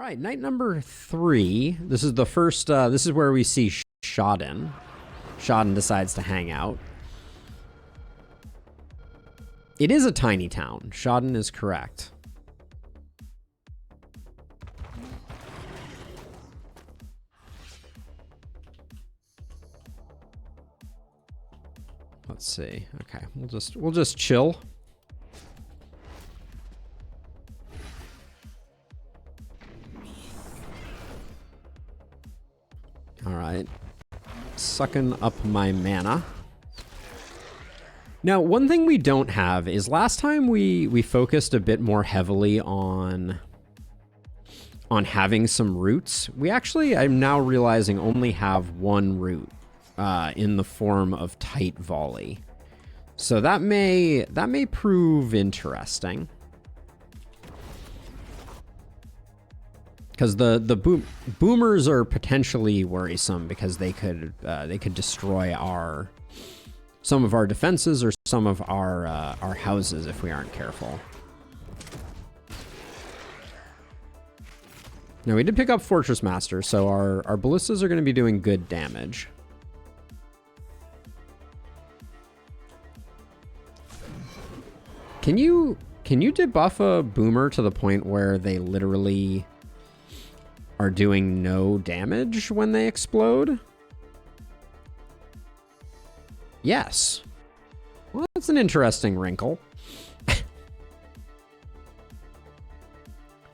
right, night number 3. This is the first, this is where we see Shogun. Shogun decides to hang out. It is a tiny town. Shogun is correct. Let's see. Okay, we'll just chill. All right. Sucking up my mana. Now, one thing we don't have is last time we focused a bit more heavily on having some roots. We actually, I'm now realizing, only have one root in the form of tight volley. So that may prove interesting. Because the boomers are potentially worrisome because they could destroy some of our defenses or some of our houses if we aren't careful. Now we did pick up Fortress Master, so our ballistas are going to be doing good damage. Can you debuff a boomer to the point where they literally are doing no damage when they explode? Yes. Well, that's an interesting wrinkle.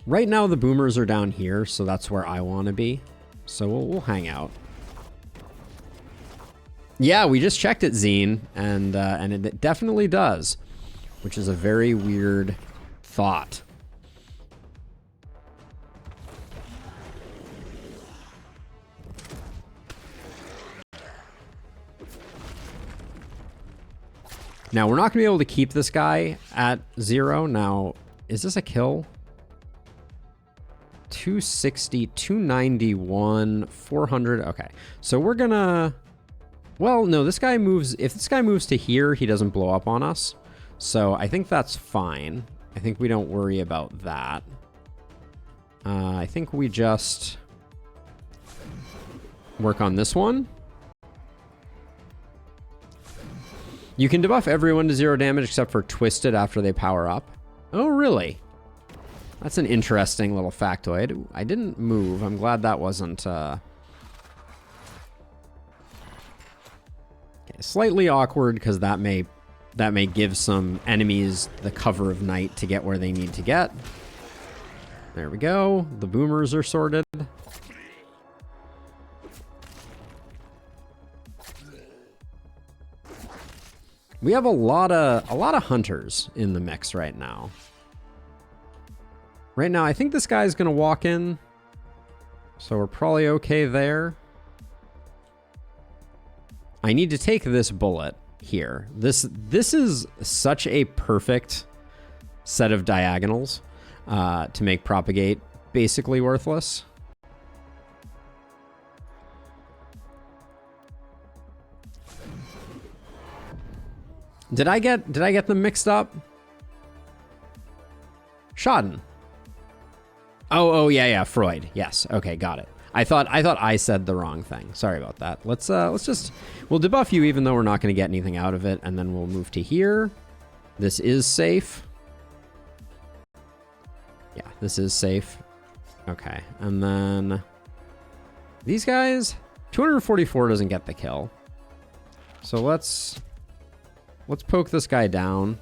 Right now the boomers are down here, so that's where I want to be. So we'll hang out. Yeah, we just checked it, Zine, and it definitely does, which is a very weird thought. Now, we're not going to be able to keep this guy at 0. Now, is this a kill? 260, 291, 400. Okay, so we're going to... Well, no, this guy moves... If this guy moves to here, he doesn't blow up on us. So I think that's fine. I think we don't worry about that. I think we just work on this one. You can debuff everyone to 0 damage except for Twisted after they power up. Oh, really? That's an interesting little factoid. I didn't move. I'm glad that wasn't... Okay, slightly awkward because that may give some enemies the cover of night to get where they need to get. There we go. The boomers are sorted. We have a lot of hunters in the mix right now. Right now, I think this guy's gonna walk in, so we're probably okay there. I need to take this bullet here. This is such a perfect set of diagonals to make propagate basically worthless. Did I get them mixed up? Shogun. Oh yeah, Freud. Yes. Okay, got it. I thought I said the wrong thing. Sorry about that. We'll debuff you even though we're not going to get anything out of it, and then we'll move to here. This is safe. Yeah, this is safe. Okay, and then these guys, 244 doesn't get the kill. So let's poke this guy down.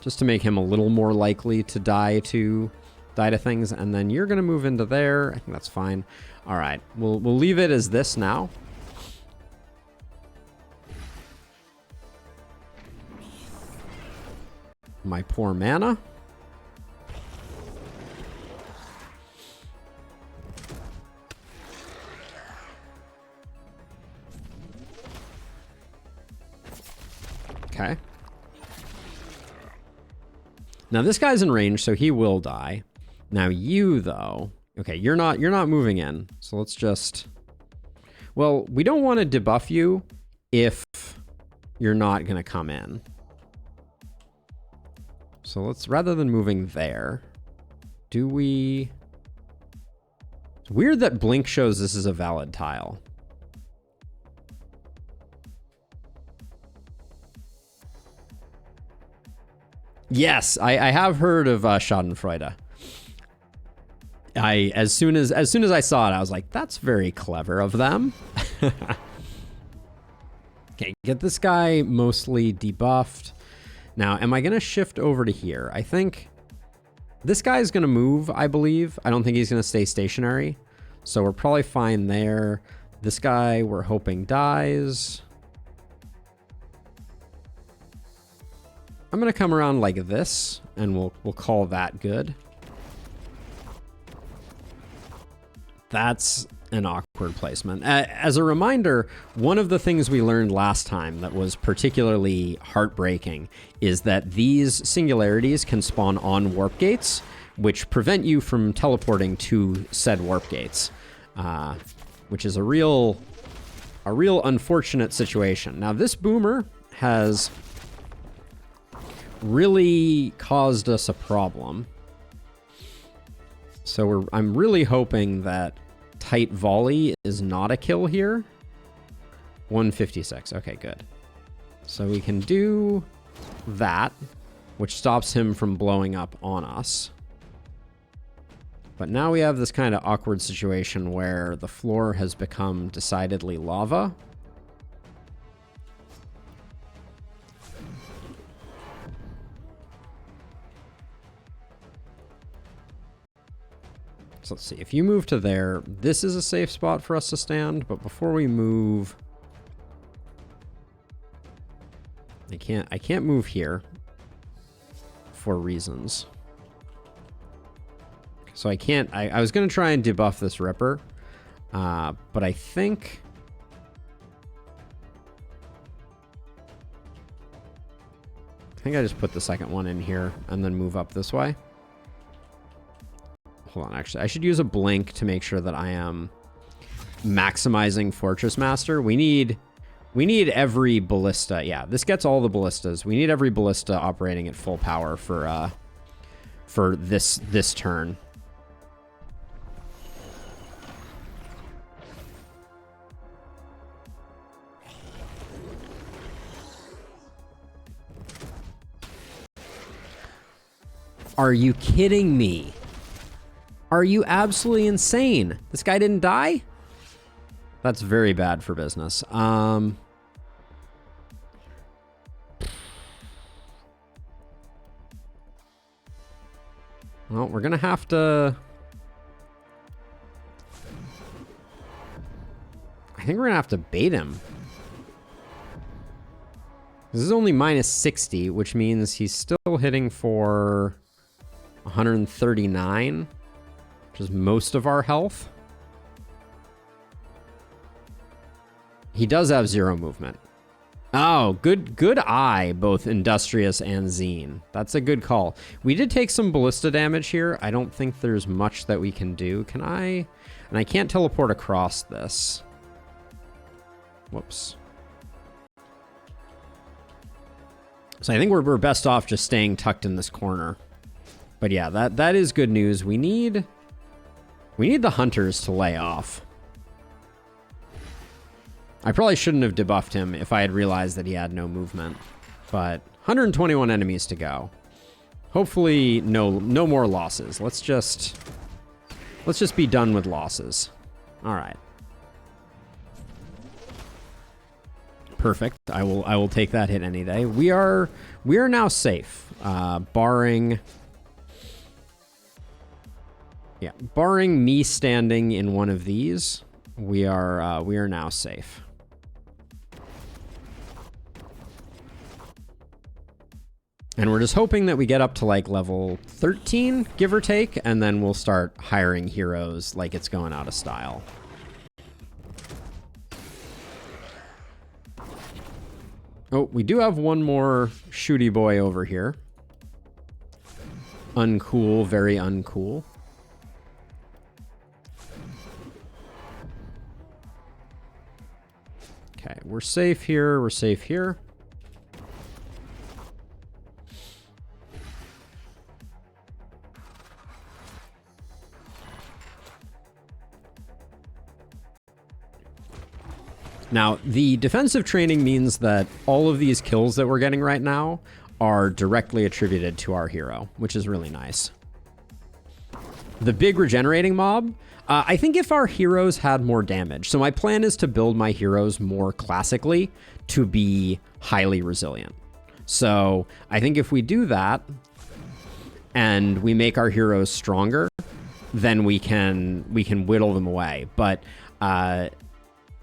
Just to make him a little more likely to die to things, and then you're gonna move into there. I think that's fine. All right, we'll leave it as this now. My poor mana. Okay. Now this guy's in range, so he will die. Now you though, okay, you're not moving in. So let's just, well, we don't want to debuff you if you're not going to come in. So let's, rather than moving there, do we... It's weird that Blink shows this is a valid tile. Yes, I have heard of Schadenfreude. As soon as I saw it, I was like, that's very clever of them. Okay, get this guy mostly debuffed. Now, am I going to shift over to here? I think this guy's going to move, I believe. I don't think he's going to stay stationary. So we're probably fine there. This guy, we're hoping dies. I'm going to come around like this, and we'll call that good. That's an awkward placement. As a reminder, one of the things we learned last time that was particularly heartbreaking is that these singularities can spawn on warp gates, which prevent you from teleporting to said warp gates, which is a real unfortunate situation. Now, this boomer has really caused us a problem. So I'm really hoping that tight volley is not a kill here. 156. Okay, good. So we can do that, which stops him from blowing up on us. But now we have this kind of awkward situation where the floor has become decidedly lava. So let's see, if you move to there, this is a safe spot for us to stand, but before we move, I can't move here for reasons. So I was going to try and debuff this Ripper, but I think I just put the second one in here and then move up this way. Hold on, actually, I should use a blink to make sure that I am maximizing Fortress Master. We need every ballista. Yeah, this gets all the ballistas. We need every ballista operating at full power for this turn. Are you kidding me? Are you absolutely insane? This guy didn't die? That's very bad for business. Well, we're gonna have to... I think we're gonna have to bait him. This is only minus 60, which means he's still hitting for 139. Which is most of our health. He does have 0 movement. Oh, good eye, both Industrious and Zine. That's a good call. We did take some ballista damage here. I don't think there's much that we can do. Can I? And I can't teleport across this. Whoops. So I think we're best off just staying tucked in this corner. But yeah, that is good news. We need the hunters to lay off. I probably shouldn't have debuffed him if I had realized that he had no movement. But 121 enemies to go. Hopefully no more losses. Let's just be done with losses. All right. Perfect. I will take that hit any day. We are now safe, barring me standing in one of these. We are now safe. And we're just hoping that we get up to like level 13, give or take, and then we'll start hiring heroes like it's going out of style. Oh, we do have one more shooty boy over here. Uncool, very uncool. Okay, we're safe here, we're safe here. Now, the defensive training means that all of these kills that we're getting right now are directly attributed to our hero, which is really nice. The big regenerating mob, I think if our heroes had more damage. So my plan is to build my heroes more classically to be highly resilient. So I think if we do that and we make our heroes stronger, then we can whittle them away. But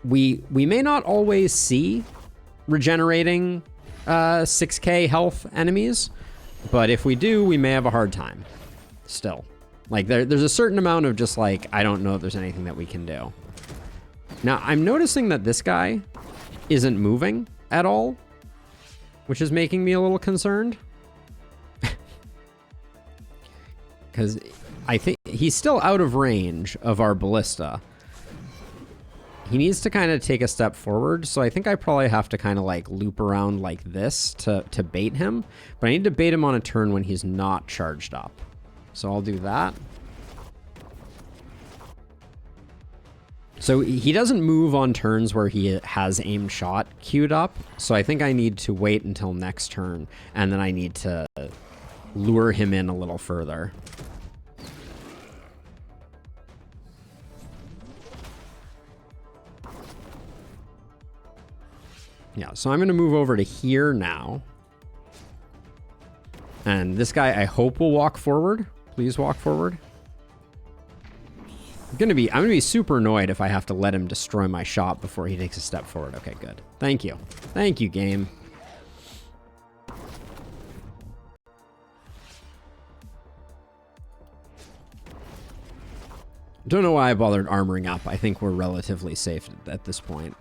we may not always see regenerating 6k health enemies, but if we do, we may have a hard time still. Like there's a certain amount of just like, I don't know if there's anything that we can do. Now I'm noticing that this guy isn't moving at all, which is making me a little concerned. Because I think he's still out of range of our ballista. He needs to kind of take a step forward, so I think I probably have to kind of like loop around like this to bait him. But I need to bait him on a turn when he's not charged up. So I'll do that. So he doesn't move on turns where he has aimed shot queued up. So I think I need to wait until next turn, and then I need to lure him in a little further. Yeah, so I'm going to move over to here now. And this guy, I hope, will walk forward. Please walk forward. I'm gonna be super annoyed if I have to let him destroy my shop before he takes a step forward. Okay, good. Thank you. Thank you, game. Don't know why I bothered armoring up. I think we're relatively safe at this point.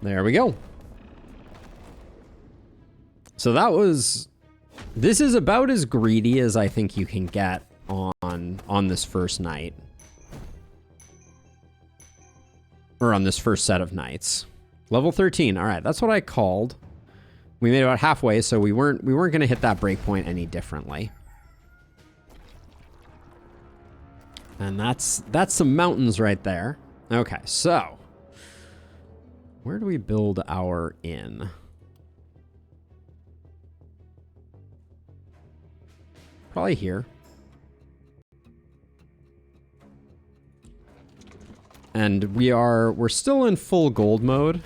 There we go. So that was... This is about as greedy as I think you can get on this first night. Or on this first set of nights. Level 13. All right, that's what I called. We made about halfway, so we weren't going to hit that breakpoint any differently. And that's some mountains right there. Okay, so... Where do we build our inn? Probably here. And we're still in full gold mode.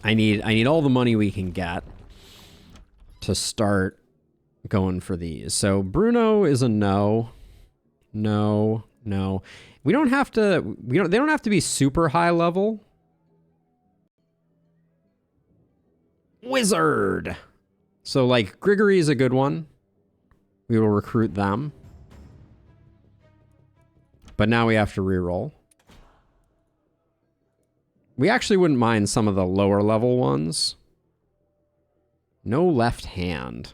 I need all the money we can get to start going for these. So Bruno is a no. No. No, we don't have to, they don't have to be super high level. Wizard. So like Grigory is a good one. We will recruit them. But now we have to reroll. We actually wouldn't mind some of the lower level ones. No left hand.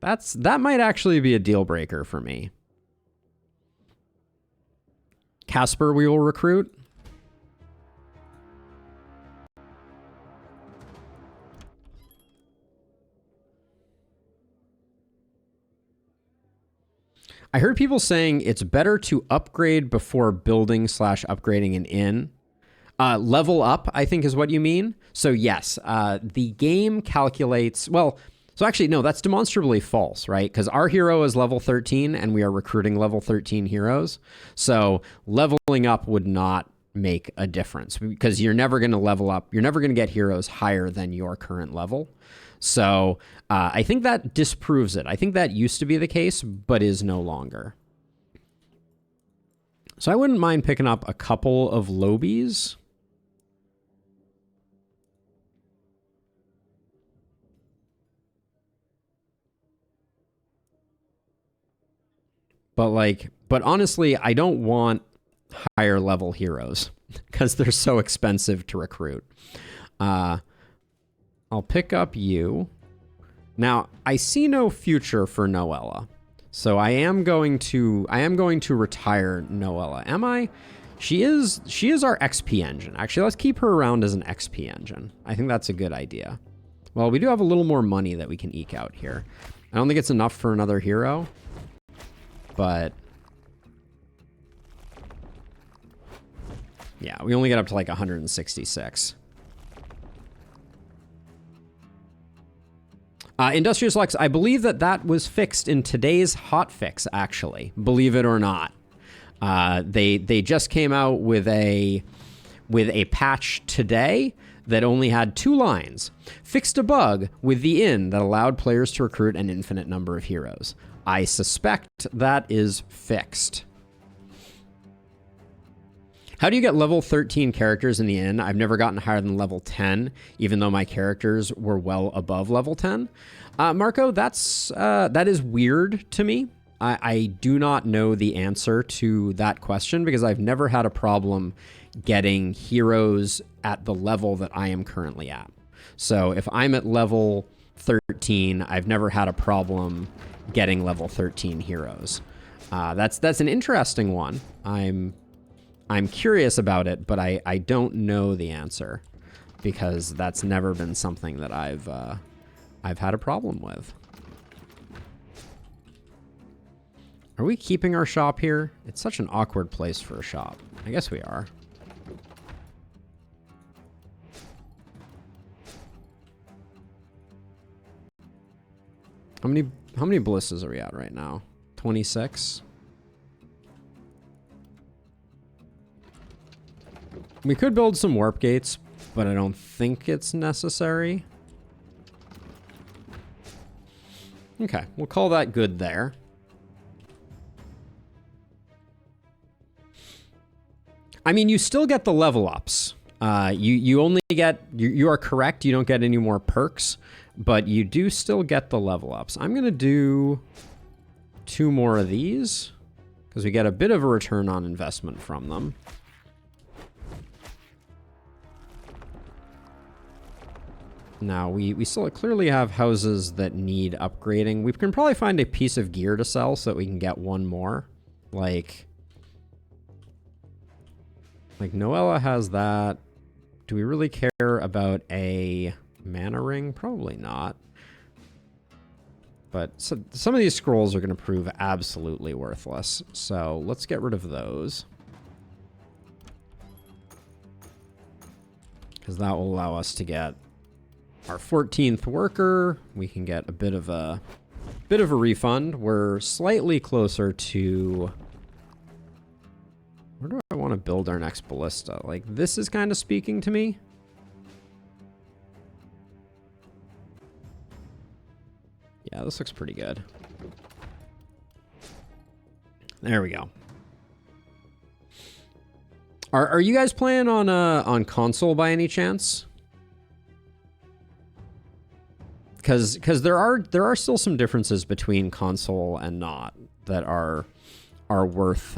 That might actually be a deal breaker for me. Casper we will recruit. I heard people saying it's better to upgrade before building / upgrading an inn. Level up, I think is what you mean. So yes, the game calculates... Well, so actually, no, that's demonstrably false, right? Because our hero is level 13 and we are recruiting level 13 heroes. So leveling up would not make a difference because you're never going to level up. You're never going to get heroes higher than your current level. So I think that disproves it. I think that used to be the case, but is no longer. So I wouldn't mind picking up a couple of lobies. But honestly, I don't want higher level heroes because they're so expensive to recruit. I'll pick up you. Now, I see no future for Noella. So I am going to retire Noella. Am I? She is our XP engine. Actually, let's keep her around as an XP engine. I think that's a good idea. Well, we do have a little more money that we can eke out here. I don't think it's enough for another hero, but yeah, we only get up to like 166. Industrious Lux, I believe that was fixed in today's hotfix, actually, believe it or not. They just came out with a patch today that only had 2 lines. Fixed a bug with the inn that allowed players to recruit an infinite number of heroes. I suspect that is fixed. How do you get level 13 characters in the inn? I've never gotten higher than level 10, even though my characters were well above level 10. Marco, that is weird to me. I do not know the answer to that question because I've never had a problem getting heroes at the level that I am currently at. So if I'm at level 13, I've never had a problem getting level 13 heroes. That's an interesting one. I'm curious about it, but I don't know the answer because that's never been something that I've had a problem with. Are we keeping our shop here? It's such an awkward place for a shop. I guess we are. How many blisses are we at right now? 26? We could build some warp gates, but I don't think it's necessary. Okay, we'll call that good there. I mean, you still get the level ups. You only get, you are correct, you don't get any more perks, but you do still get the level ups. I'm going to do 2 more of these because we get a bit of a return on investment from them. Now, we still clearly have houses that need upgrading. We can probably find a piece of gear to sell so that we can get 1 more. Like Noella has that. Do we really care about a mana ring? Probably not. But some of these scrolls are going to prove absolutely worthless. So let's get rid of those. Because that will allow us to get our 14th worker. We can get a bit of a refund. We're slightly closer to... Where do I want to build our next ballista? Like, this is kind of speaking to me. Yeah, this looks pretty good. There we go. Are you guys playing on console by any chance? Because there are still some differences between console and not that are worth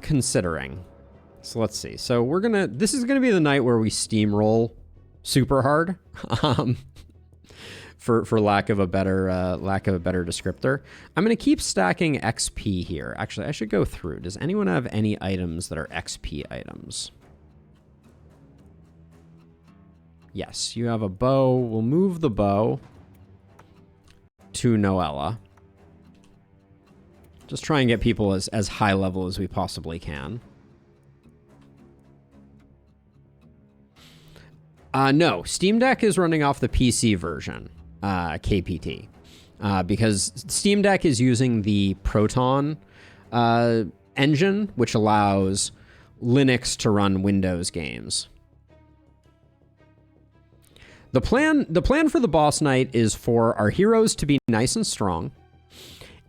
considering. So let's see. So this is gonna be the night where we steamroll super hard, for lack of a better descriptor. I'm gonna keep stacking XP here. Actually, I should go through. Does anyone have any items that are XP items? Yes, you have a bow. We'll move the bow to Noella. Just try and get people as high level as we possibly can. No, Steam Deck is running off the PC version, KPT, because Steam Deck is using the Proton engine, which allows Linux to run Windows games. The plan for the boss night is for our heroes to be nice and strong,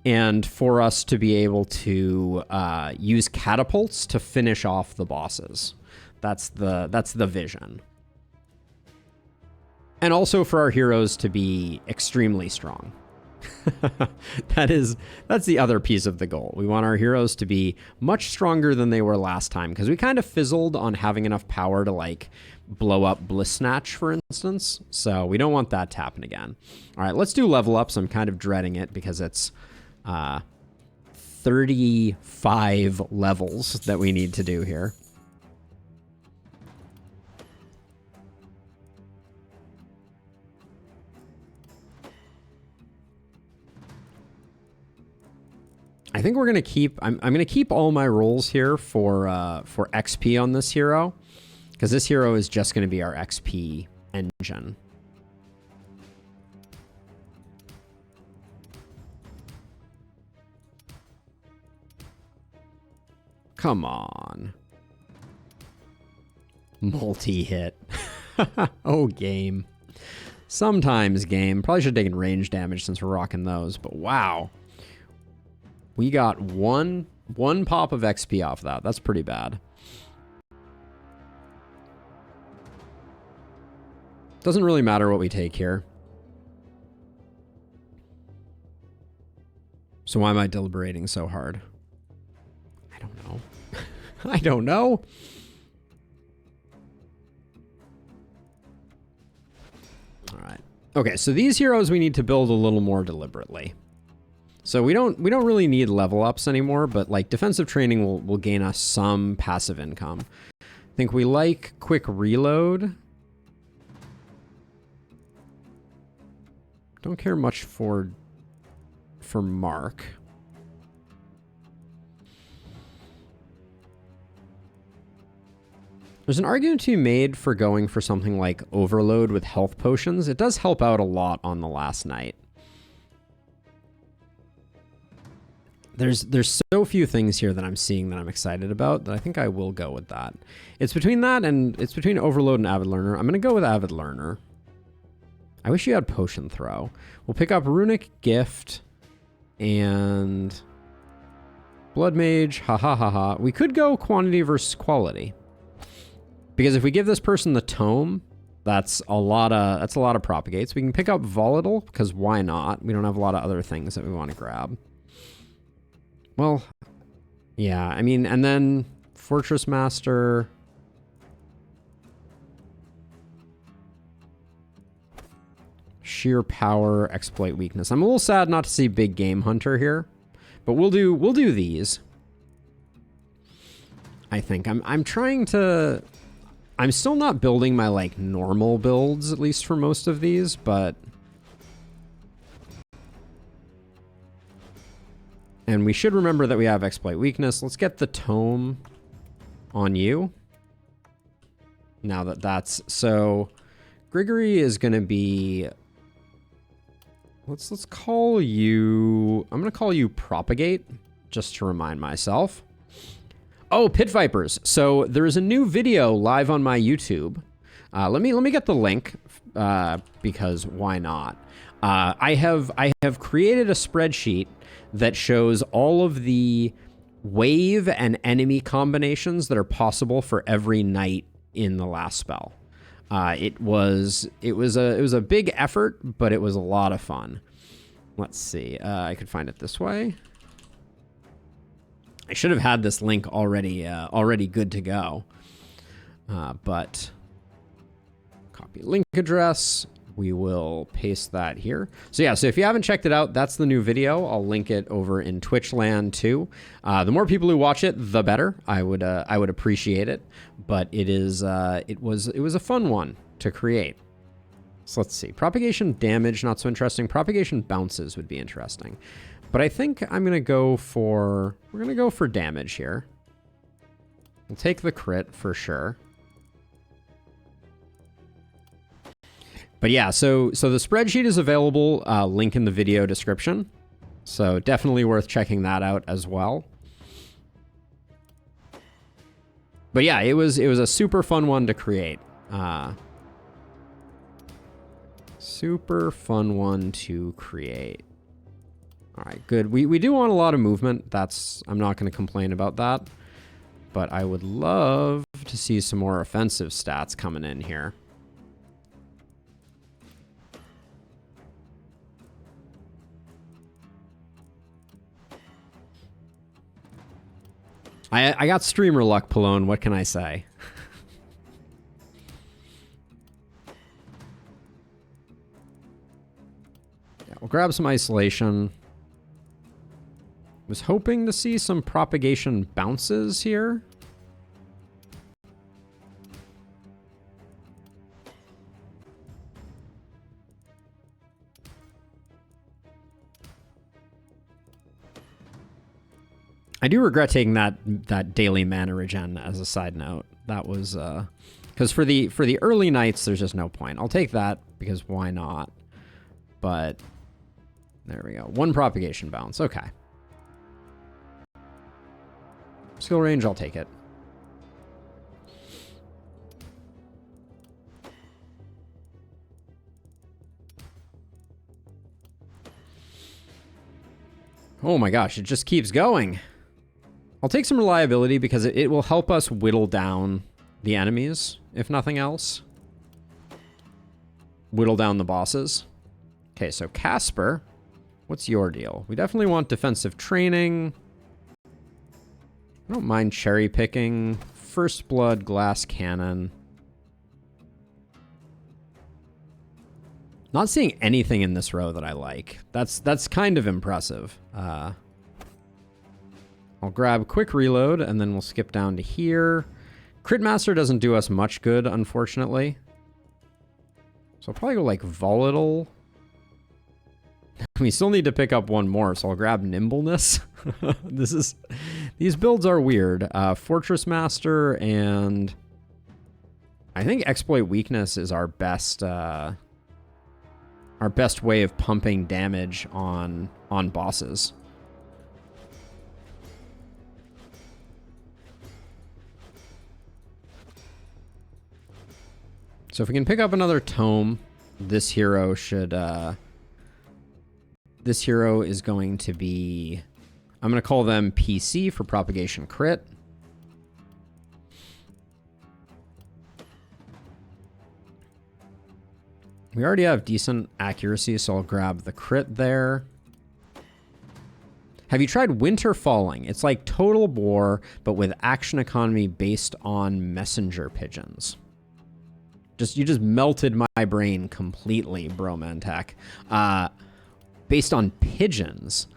and for us to be able to use catapults to finish off the bosses. That's the vision. And also for our heroes to be extremely strong. That's the other piece of the goal. We want our heroes to be much stronger than they were last time, because we kind of fizzled on having enough power to like blow up Bliss Snatch, for instance. So we don't want that to happen again. All right, let's do level ups. I'm kind of dreading it because it's 35 levels that we need to do here. I think we're gonna keep. I'm gonna keep all my rolls here for XP on this hero, because this hero is just gonna be our XP engine. Come on. Multi-hit. Oh, game. Sometimes game. Probably should have taken range damage since we're rocking those, but wow. We got one pop of XP off that. That's pretty bad. Doesn't really matter what we take here. So why am I deliberating so hard? I don't know. I don't know. All right. Okay, so these heroes we need to build a little more deliberately. So we don't really need level ups anymore, but like defensive training will gain us some passive income. I think we like quick reload. Don't care much for Mark. There's an argument to be made for going for something like Overload with health potions. It does help out a lot on the last night. There's so few things here that I'm seeing that I'm excited about that I think I will go with that. It's between that and it's between Overload and Avid Learner. I'm going to go with Avid Learner. I wish you had Potion Throw. We'll pick up Runic Gift and Blood Mage. Ha ha ha ha. We could go quantity versus quality. Because if we give this person the tome, that's a lot of propagates. We can pick up Volatile, because why not? We don't have a lot of other things that we want to grab. Well, yeah, I mean, and then Fortress Master. Sheer Power, Exploit Weakness. I'm a little sad not to see Big Game Hunter here, but we'll do these. I think I'm trying to. I'm still not building my, like, normal builds, at least for most of these, but... And we should remember that we have Exploit Weakness. Let's get the Tome on you. Now that that's... So, Grigory is going to be... Let's call you... I'm going to call you Propagate, just to remind myself. Oh, Pit Vipers. So there is a new video live on my YouTube. Let me get the link because why not? I have created a spreadsheet that shows all of the wave and enemy combinations that are possible for every night in the last spell. It was a big effort, but it was a lot of fun. Let's see. I could find it this way. I should have had this link already good to go, but copy link address. We will paste that here. So yeah, so if you haven't checked it out, that's the new video. I'll link it over in Twitch land too. The more people who watch it, the better. I would appreciate it. But it was a fun one to create. So let's see. Propagation damage, not so interesting. Propagation bounces would be interesting. But I think we're going to go for damage here. We'll take the crit for sure. But yeah, so the spreadsheet is available, link in the video description. So definitely worth checking that out as well. But yeah, it was a super fun one to create. Super fun one to create. All right, good. We do want a lot of movement. I'm not going to complain about that. But I would love to see some more offensive stats coming in here. I got streamer luck, Pallone. What can I say? Yeah, we'll grab some isolation. Was hoping to see some propagation bounces here. I do regret taking that daily mana regen as a side note. That was because for the early nights, there's just no point. I'll take that because why not? But there we go. 1 propagation bounce. Okay. Skill range, I'll take it. Oh my gosh, it just keeps going. I'll take some reliability because it will help us whittle down the enemies, if nothing else. Whittle down the bosses. Okay, so Casper, what's your deal? We definitely want defensive training. I don't mind cherry picking. First blood, glass cannon. Not seeing anything in this row that I like. That's kind of impressive. I'll grab quick reload and then we'll skip down to here. Crit Master doesn't do us much good, unfortunately. So I'll probably go like volatile. We still need to pick up one more, so I'll grab nimbleness. These builds are weird. Fortress Master and I think exploit weakness is our best way of pumping damage on bosses. So if we can pick up another tome, this hero should this hero is going to be, I'm going to call them PC for propagation crit. We already have decent accuracy, so I'll grab the crit there. Have you tried Winter Falling? It's like Total War, but with action economy based on messenger pigeons. You just melted my brain completely, Bromantek. Based on pigeons.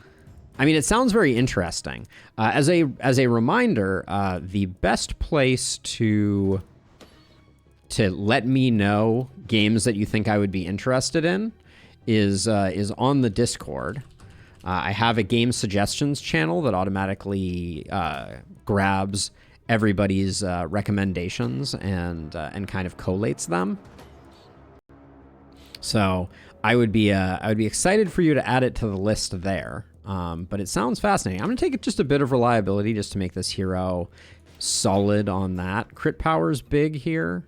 I mean, it sounds very interesting. As a reminder, the best place to let me know games that you think I would be interested in is on the Discord. I have a game suggestions channel that automatically grabs everybody's recommendations and kind of collates them. So I would be excited for you to add it to the list there. But it sounds fascinating. I'm gonna take just a bit of reliability just to make this hero solid on that. Crit power's big here.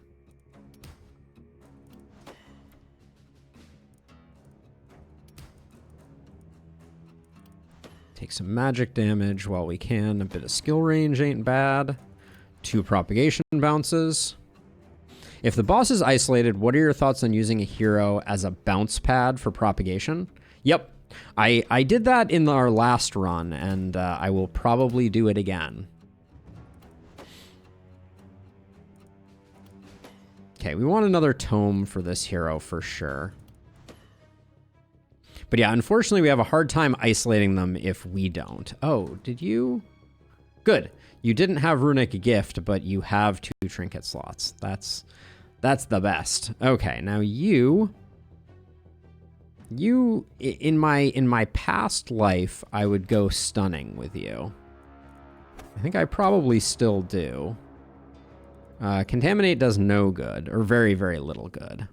Take some magic damage while we can. A bit of skill range ain't bad. 2 propagation bounces. If the boss is isolated, what are your thoughts on using a hero as a bounce pad for propagation? Yep. I did that in our last run, and I will probably do it again. Okay, we want another tome for this hero for sure. But yeah, unfortunately, we have a hard time isolating them if we don't. Oh, did you? Good. You didn't have Runic Gift, but you have 2 trinket slots. That's the best. Okay, now you in my past life, I would go stunning with you. I think I probably still do. Contaminate does no good, or very, very little good.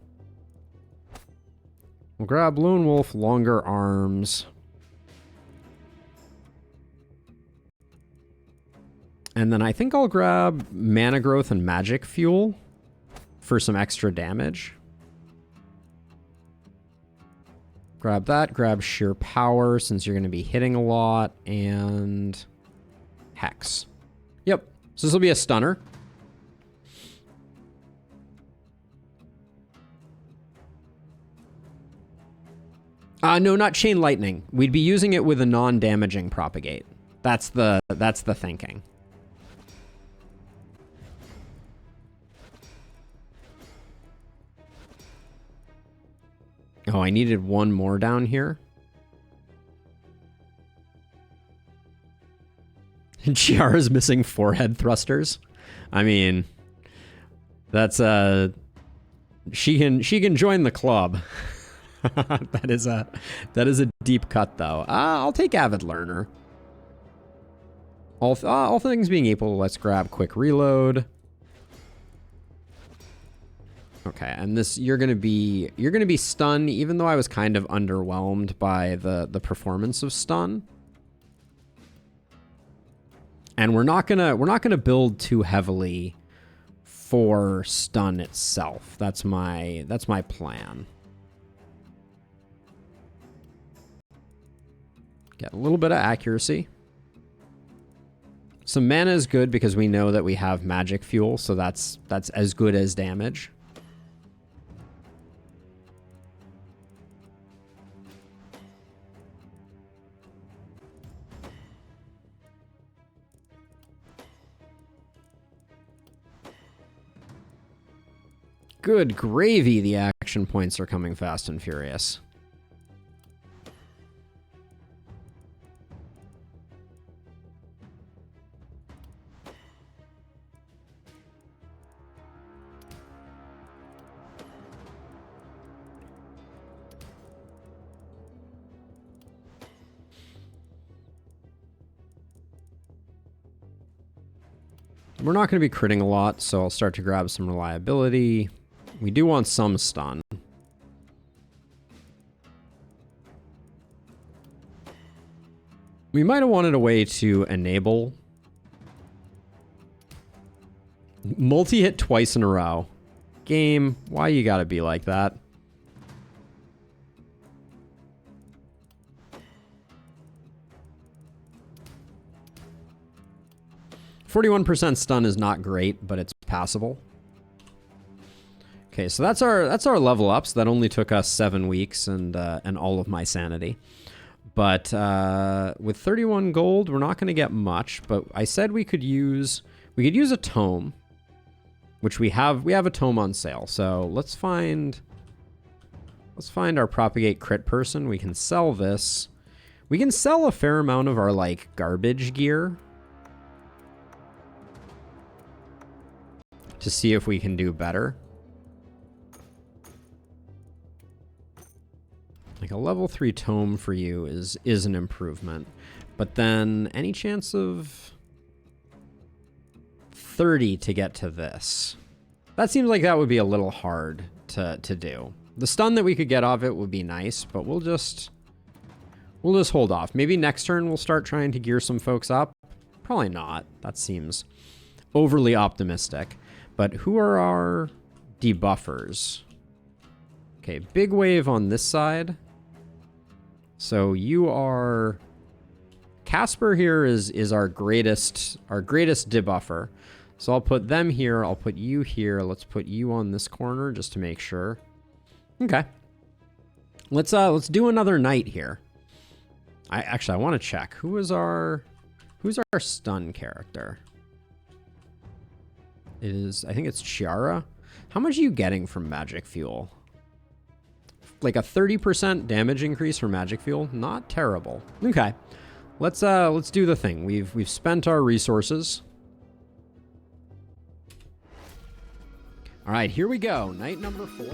We'll grab Lone Wolf, longer arms. And then I think I'll grab Mana Growth and Magic Fuel for some extra damage. Grab that, grab Sheer Power since you're going to be hitting a lot, and Hex. Yep, so this will be a stunner. No, not Chain Lightning. We'd be using it with a non-damaging propagate. That's the thinking. Oh, I needed one more down here. Chiara's missing forehead thrusters. I mean, that's she can join the club. that is a deep cut though. I'll take Avid Learner. All things being equal, let's grab quick reload. Okay, and this you're gonna be stun, even though I was kind of underwhelmed by the performance of stun. And we're not gonna build too heavily for stun itself. That's my plan. Get a little bit of accuracy. Some mana is good because we know that we have magic fuel, so that's as good as damage. Good gravy, the action points are coming fast and furious. We're not going to be critting a lot, so I'll start to grab some reliability. We do want some stun. We might have wanted a way to enable multi-hit twice in a row. Game, why you gotta be like that? %41 stun is not great, but it's passable. Okay, so that's our level ups. That only took us 7 weeks and all of my sanity. But with 31 gold, we're not going to get much. But I said we could use a tome, which we have. We have a tome on sale. So let's find our propagate crit person. We can sell this. We can sell a fair amount of our like garbage gear to see if we can do better. Like a level 3 tome for you is an improvement. But then any chance of 30 to get to this? That seems like that would be a little hard to do. The stun that we could get off it would be nice, but we'll just hold off. Maybe next turn we'll start trying to gear some folks up. Probably not. That seems overly optimistic. But who are our debuffers? Okay, big wave on this side. So you are... Casper here is our greatest debuffer. So I'll put them here. I'll put you here. Let's put you on this corner just to make sure. Okay. Let's do another night here. I want to check. Who's our stun character? I think it's Chiara. How much are you getting from magic fuel? Like a 30% damage increase for magic fuel? Not terrible. Okay. Let's do the thing. We've spent our resources. All right, here we go. Night number 4.